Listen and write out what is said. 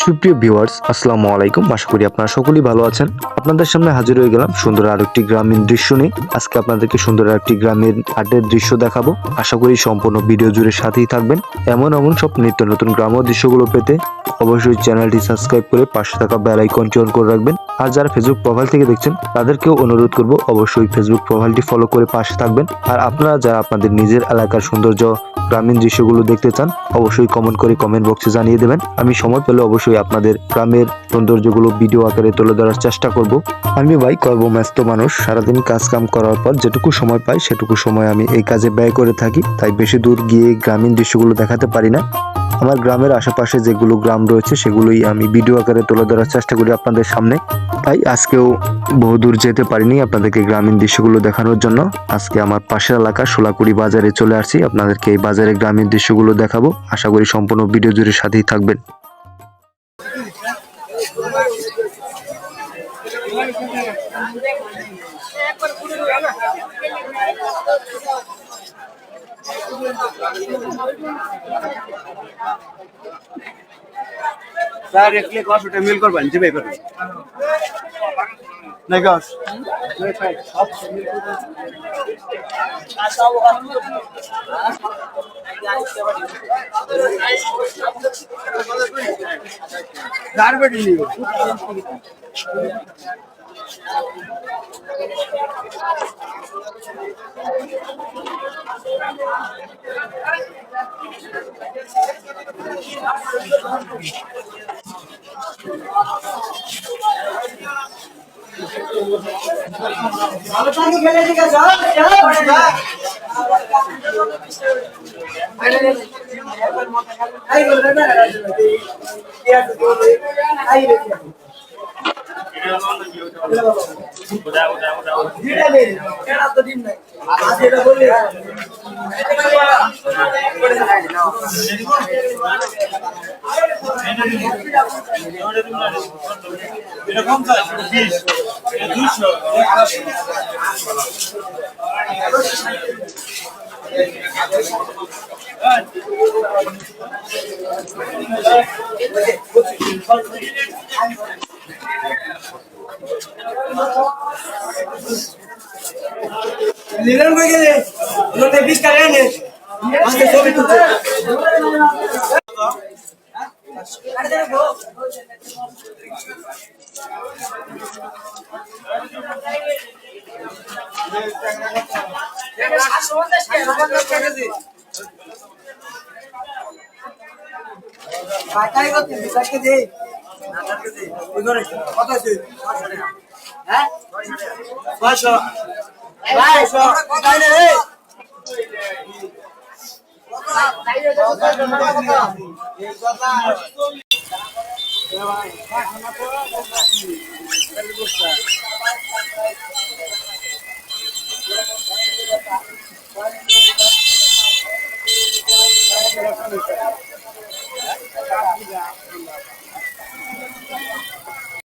সুপ্রিয় ভিউয়ার্স, আসসালামু আলাইকুম। আশা করি আপনারা সকলেই ভালো আছেন। আপনাদের সামনে হাজির হয়ে গেলাম সুন্দর আরেকটি গ্রামীণ দৃশ্য নিয়ে। আজকে আপনাদেরকে সুন্দর আরেকটি গ্রামীণ হাটের দৃশ্য দেখাবো। আশা করি সম্পূর্ণ ভিডিও জুড়ে সাথেই থাকবেন। এমন সব নিত্য নতুন গ্রাম্য দৃশ্যগুলো পেতে অবশ্যই চ্যানেলটি সাবস্ক্রাইব করে পাশে থাকা বেল আইকনটি অন করে রাখবেন। আর যারা ফেসবুক প্রোফাইল থেকে দেখছেন তাদেরকেও অনুরোধ করব অবশ্যই ফেসবুক প্রোফাইলটি ফলো করে পাশে থাকবেন। আর আপনারা যারা আপনাদের নিজের এলাকার সৌন্দর্য গ্রামীণ দৃশ্যগুলো দেখতে চান অবশ্যই কমেন্ট করে কমেন্ট বক্সে জানিয়ে দেবেন। আমি সময় পেলে অবশ্যই আপনাদের গ্রামের সৌন্দর্যগুলো ভিডিও আকারে তুলে ধরার চেষ্টা করব। আমি ভাই কর্মব্যস্ত মানুষ, সারাদিন কাজ কাম করার পর যেটুকু সময় পাই সেটুকু সময় আমি এই কাজে ব্যয় করে থাকি, তাই বেশি দূর গিয়ে গ্রামীণ দৃশ্যগুলো দেখাতে পারি না। আমার গ্রামের আশেপাশে যেগুলো গ্রাম রয়েছে সেগুলোই আমি ভিডিও আকারে তুলে ধরার চেষ্টা করি আপনাদের সামনে। তাই আজকেও বহুদূর যেতে পারিনি আপনাদেরকে গ্রামীণ দৃশ্যগুলো দেখানোর জন্য। আজকে আমার পাশের এলাকা সোলাকুড়ি বাজারে চলে আসছি, আপনাদেরকে এই বাজারে গ্রামীণ দৃশ্যগুলো দেখাবো। আশা করি সম্পূর্ণ ভিডিও জুড়ে সাথেই থাকবেন। স্যার একলে কস ওটা মিল করবেন জিবে করবেন না কস গার্বেট নিও ভালো পানি খেলে ঠিক আছে চলো পড়ে যা আই বলবে না কি আছে বলে আই রে উড়া জিটা দে কেডা তো দিন নাই আজ এটা বলে এটা কম চাই 20 लीलन को गए उन्होंने 20 का लेने आगे सो भी तुझे अरे वो বাটাই কত বিসাকে দে নাটাকে দে ইগরে কত আছে হ্যাঁ 500 500 কোথায় রে ভাই